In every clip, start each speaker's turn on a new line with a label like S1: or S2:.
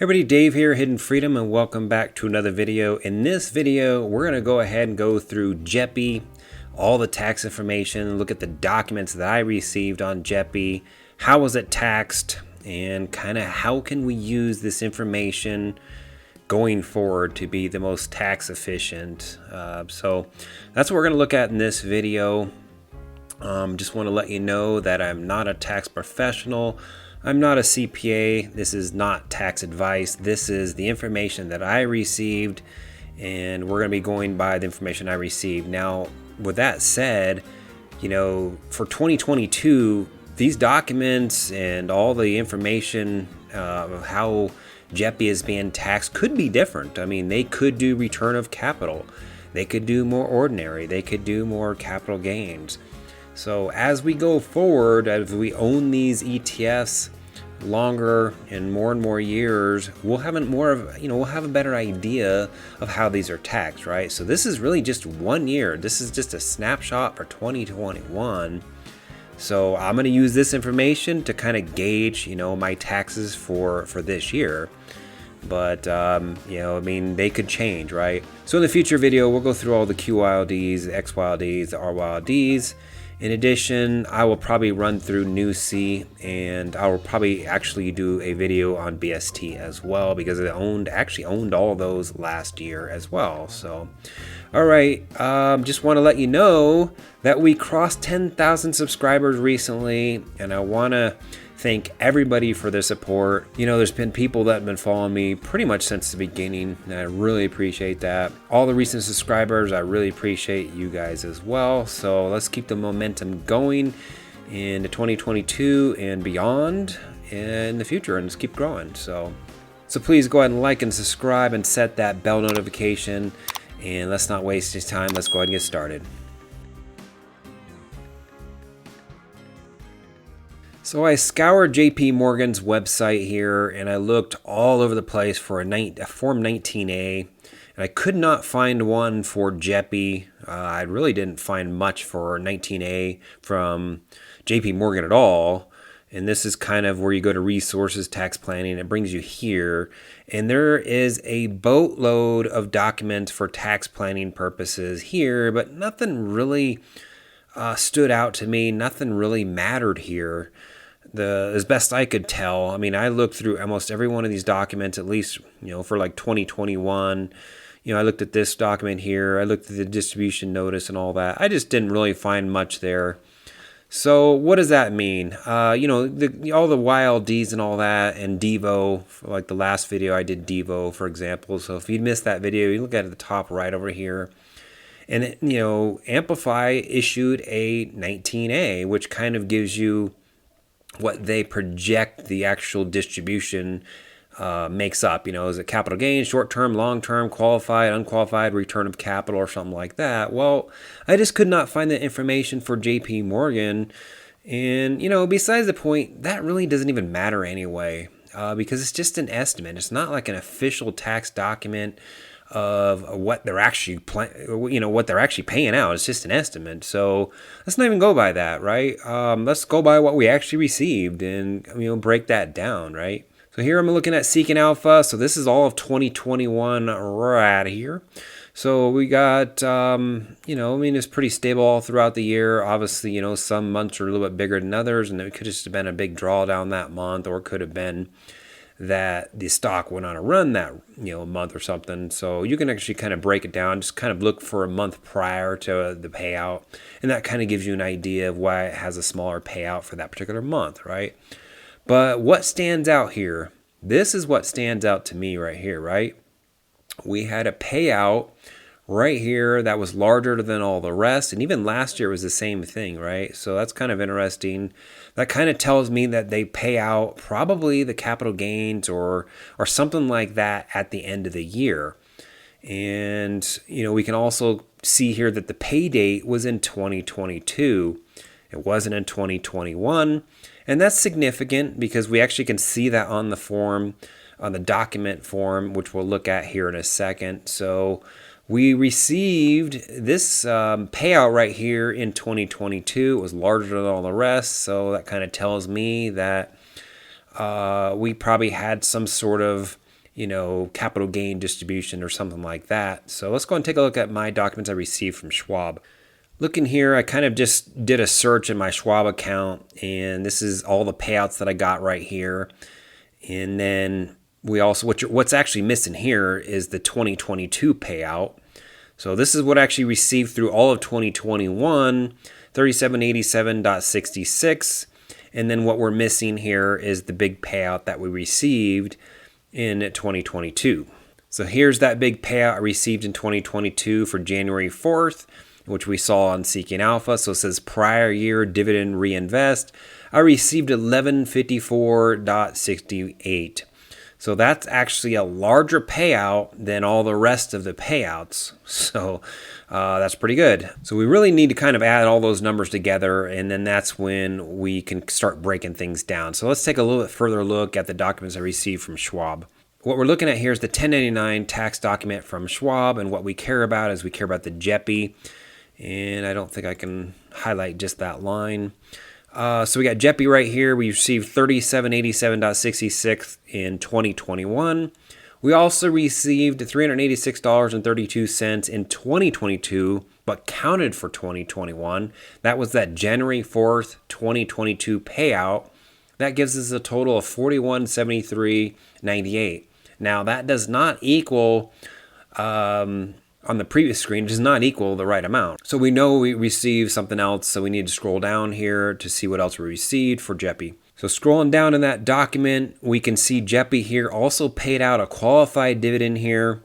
S1: Hey everybody, Dave here, Hidden Freedom, and welcome back to another video. In this video, we're going to go ahead and go through JEPI, all the tax information, look at the documents that I received on JEPI, how was it taxed, and kind of how can we use this information going forward to be the most tax efficient. So that's what we're going to look at in this video. Just want to let you know that I'm not a tax professional. I'm not a CPA. This is not tax advice. This is the information that I received, and we're going to be going by the information I received. Now, with that said, for 2022, these documents and all the information of how JEPI is being taxed could be different. I mean, they could do return of capital. They could do more ordinary. They could do more capital gains. So as we go forward, as we own these ETFs longer and more years, we'll have a better idea of how these are taxed, right? So this is really just 1 year. This is just a snapshot for 2021. So I'm going to use this information to kind of gauge, my taxes for this year. But, they could change, right? So in the future video, we'll go through all the QYLDs, the XYLDs, the RYLDs. In addition, I will probably run through NewC, and I will probably actually do a video on BST as well, because I actually owned all those last year as well. So, all right, just want to let you know that we crossed 10,000 subscribers recently, and I want to thank everybody for their support. There's been people that have been following me pretty much since the beginning, and I really appreciate that. All the recent subscribers, I really appreciate you guys as well. So let's keep the momentum going into 2022 and beyond in the future, and let's keep growing. So please go ahead and like and subscribe and set that bell notification, and let's not waste this time. Let's go ahead and get started. So I scoured JP Morgan's website here, and I looked all over the place for a Form 19A, and I could not find one for JEPI. I really didn't find much for 19A from JP Morgan at all. And this is kind of where you go to resources, tax planning. It brings you here. And there is a boatload of documents for tax planning purposes here, but nothing really stood out to me. Nothing really mattered here. As best I could tell, I looked through almost every one of these documents, at least, for like 2021. I looked at this document here. I looked at the distribution notice and all that. I just didn't really find much there. So what does that mean? All the YLDs and all that, and Devo, like the last video I did Devo, for example. So if you missed that video, you look at the top right over here. And, Amplify issued a 19A, which kind of gives you what they project the actual distribution makes up. Is it capital gain, short-term, long-term, qualified, unqualified, return of capital, or something like that? Well, I just could not find the information for JP Morgan. And, besides the point, that really doesn't even matter anyway, because it's just an estimate. It's not like an official tax document of what they're actually what they're actually paying out. It's just an estimate. So let's not even go by that, right? Let's go by what we actually received and break that down, right? So here I'm looking at Seeking Alpha. So this is all of 2021 right here. So we got it's pretty stable all throughout the year. Obviously, some months are a little bit bigger than others, and it could just have been a big drawdown that month, or it could have been that the stock went on a run that month or something. So you can actually kind of break it down, just kind of look for a month prior to the payout, and that kind of gives you an idea of why it has a smaller payout for that particular month, right? But what stands out here, this is what stands out to me right here, right? We had a payout right here that was larger than all the rest, and even last year was the same thing, right? So that's kind of interesting. That kind of tells me that they pay out probably the capital gains or something like that at the end of the year. And we can also see here that the pay date was in 2022. It wasn't in 2021, and that's significant because we actually can see that on the form, on the document form, which we'll look at here in a second. So we received this payout right here in 2022. It was larger than all the rest, so that kind of tells me that we probably had some sort of capital gain distribution or something like that. So let's go and take a look at my documents I received from Schwab. Looking here, I kind of just did a search in my Schwab account, and this is all the payouts that I got right here. And then we also, what's actually missing here is the 2022 payout. So this is what I actually received through all of 2021, 3787.66. And then what we're missing here is the big payout that we received in 2022. So here's that big payout I received in 2022 for January 4th, which we saw on Seeking Alpha. So it says prior year dividend reinvest. I received 1154.68. So that's actually a larger payout than all the rest of the payouts. So that's pretty good. So we really need to kind of add all those numbers together, and then that's when we can start breaking things down. So let's take a little bit further look at the documents I received from Schwab. What we're looking at here is the 1099 tax document from Schwab, and what we care about is we care about the JEPI. And I don't think I can highlight just that line. So we got JEPI right here. We received 3787.66 in 2021. We also received $386.32 in 2022, but counted for 2021. That was that January 4th, 2022 payout. That gives us a total of $4173.98. Now that does not equal, on the previous screen, does not equal the right amount. So we know we received something else, so we need to scroll down here to see what else we received for JEPI. So scrolling down in that document, we can see JEPI here also paid out a qualified dividend here.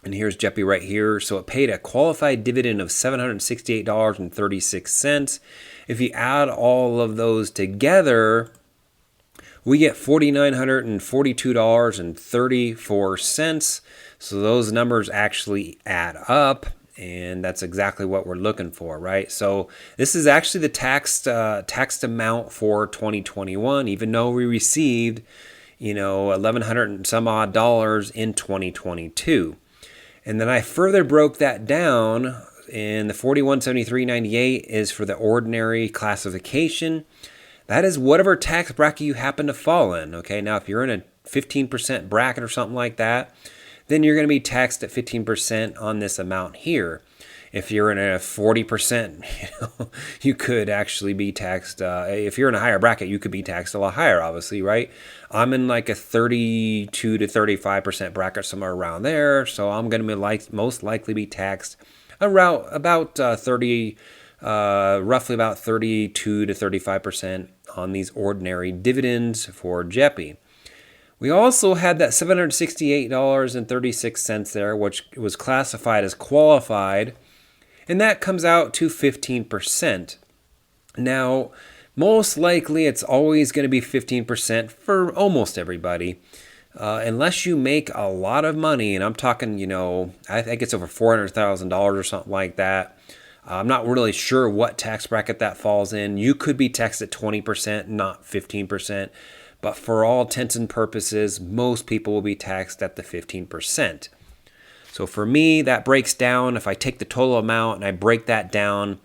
S1: And here's JEPI right here. So it paid a qualified dividend of $768.36. If you add all of those together, we get $4,942.34. So those numbers actually add up, and that's exactly what we're looking for, right? So this is actually the taxed amount for 2021, even though we received, $1,100 and some odd dollars in 2022. And then I further broke that down, and the $4173.98 is for the ordinary classification. That is whatever tax bracket you happen to fall in. Okay, now if you're in a 15% bracket or something like that, then you're going to be taxed at 15% on this amount here. If you're in a 40%, you could actually be taxed. If you're in a higher bracket, you could be taxed a lot higher, obviously, right? I'm in like a 32 to 35% bracket, somewhere around there. So I'm going to be most likely be taxed around roughly about 32 to 35% on these ordinary dividends for JEPI. We also had that $768.36 there, which was classified as qualified, and that comes out to 15%. Now, most likely it's always going to be 15% for almost everybody, unless you make a lot of money, and I'm talking, I think it's over $400,000 or something like that. I'm not really sure what tax bracket that falls in. You could be taxed at 20%, not 15%. But for all intents and purposes, most people will be taxed at the 15%. So for me, that breaks down, if I take the total amount and I break that down,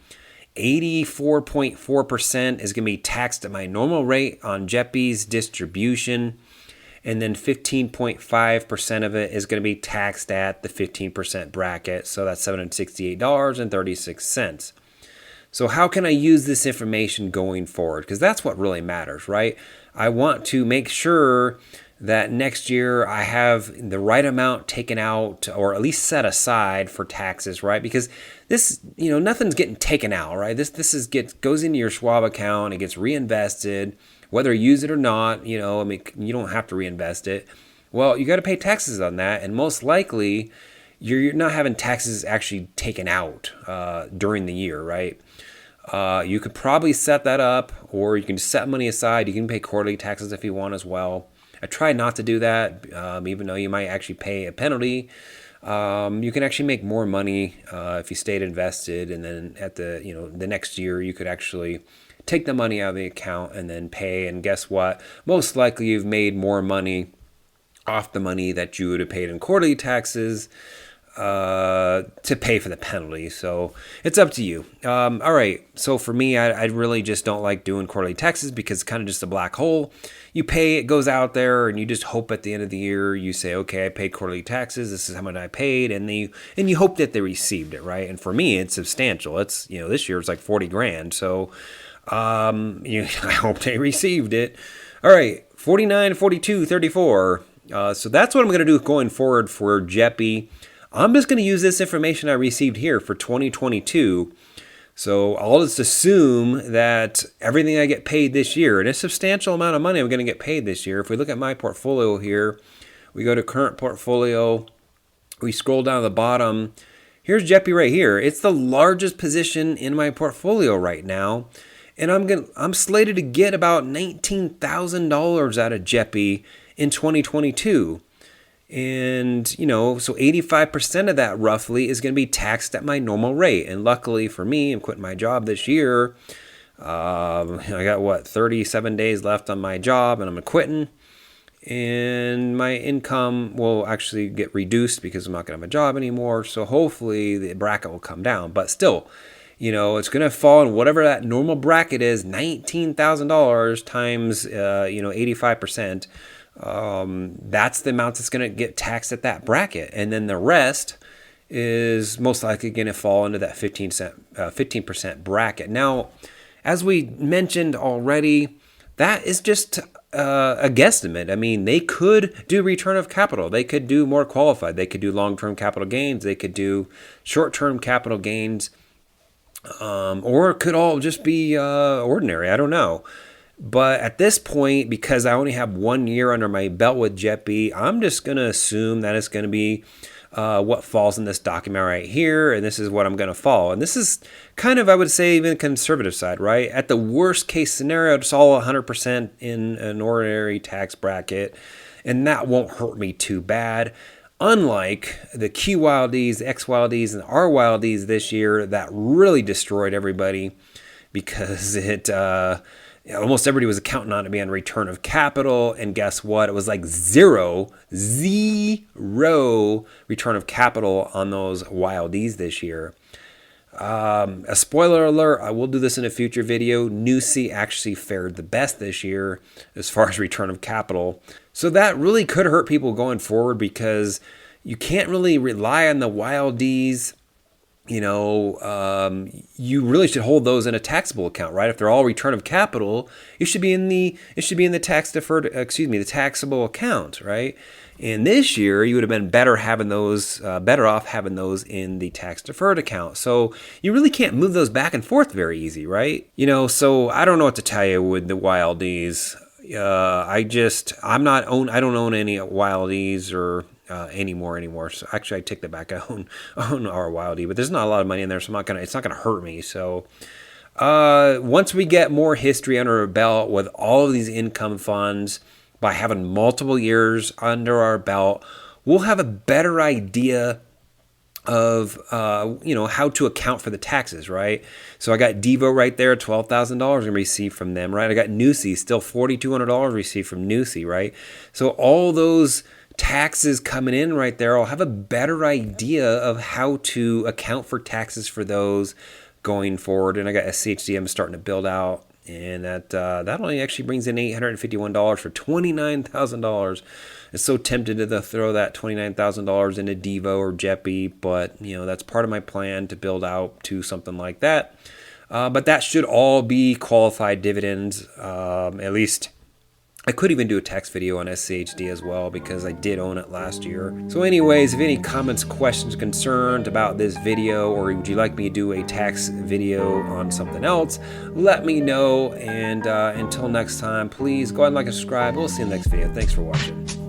S1: 84.4% is going to be taxed at my normal rate on JEPI's distribution. And then 15.5% of it is going to be taxed at the 15% bracket. So that's $768.36. So how can I use this information going forward? Because that's what really matters, right? I want to make sure that next year I have the right amount taken out, or at least set aside for taxes, right? Because this, nothing's getting taken out, right? This goes into your Schwab account, it gets reinvested, whether you use it or not. You don't have to reinvest it. Well, you got to pay taxes on that, and most likely you're not having taxes actually taken out during the year, right? You could probably set that up, or you can set money aside. You can pay quarterly taxes if you want as well. I try not to do that, even though you might actually pay a penalty. You can actually make more money if you stayed invested, and then at the next year you could actually take the money out of the account and then pay. And guess what? Most likely you've made more money off the money that you would have paid in quarterly taxes to pay for the penalty. So it's up to you. All right. So for me, I really just don't like doing quarterly taxes because it's kind of just a black hole. You pay, it goes out there, and you just hope at the end of the year you say, okay, I paid quarterly taxes. This is how much I paid, and you hope that they received it, right? And for me, it's substantial. It's this year it's like 40 grand. So I hope they received it. All right, 49, 42, 34. So that's what I'm going to do going forward for JEPI. I'm just going to use this information I received here for 2022. So I'll just assume that everything I get paid this year, and a substantial amount of money I'm going to get paid this year. If we look at my portfolio here, we go to current portfolio, we scroll down to the bottom. Here's JEPI right here. It's the largest position in my portfolio right now. And I'm slated to get about $19,000 out of JEPI in 2022. And, so 85% of that roughly is going to be taxed at my normal rate. And luckily for me, I'm quitting my job this year. I got 37 days left on my job, and I'm quitting. And my income will actually get reduced because I'm not going to have a job anymore. So hopefully the bracket will come down. But still, it's going to fall in whatever that normal bracket is, $19,000 times, 85%. That's the amount that's going to get taxed at that bracket. And then the rest is most likely going to fall into that 15% bracket. Now, as we mentioned already, that is just a guesstimate. I mean, they could do return of capital. They could do more qualified. They could do long-term capital gains. They could do short-term capital gains. Or it could all just be ordinary. I don't know. But at this point, because I only have 1 year under my belt with JEPI, I'm just going to assume that it's going to be what falls in this document right here, and this is what I'm going to follow. And this is kind of, I would say, even conservative side, right? At the worst case scenario, it's all 100% in an ordinary tax bracket, and that won't hurt me too bad. Unlike the QYLDs, the XYLDs, and the RYLDs this year, that really destroyed everybody because it almost everybody was counting on it being return of capital, and guess what? It was like zero return of capital on those YLDs this year. A spoiler alert, I will do this in a future video. NUSI actually fared the best this year as far as return of capital. So that really could hurt people going forward because you can't really rely on the YLDs. You really should hold those in a taxable account, right? If they're all return of capital, it should be in the the taxable account, right? And this year, you would have been better off having those in the tax deferred account. So you really can't move those back and forth very easy, right? So I don't know what to tell you with the YLDs. I don't own any YLDs or anymore. So actually, I take that back. I own our YLD, but there's not a lot of money in there, so it's not gonna hurt me. So once we get more history under our belt with all of these income funds, by having multiple years under our belt, we'll have a better idea of how to account for the taxes, right? So I got Devo right there, $12,000 going to receive from them, right? I got NUSI, still $4,200 received from NUSI, right? So all those taxes coming in right there, I'll have a better idea of how to account for taxes for those going forward. And I got SCHD I'm starting to build out, and that only actually brings in $851 for $29,000. It's so tempted to throw that $29,000 into Devo or JEPI, but that's part of my plan to build out to something like that. But that should all be qualified dividends. At least I could even do a tax video on SCHD as well because I did own it last year. So anyways, if any comments, questions, concerns about this video, or would you like me to do a tax video on something else, let me know. And until next time, please go ahead and like and subscribe. We'll see you in the next video. Thanks for watching.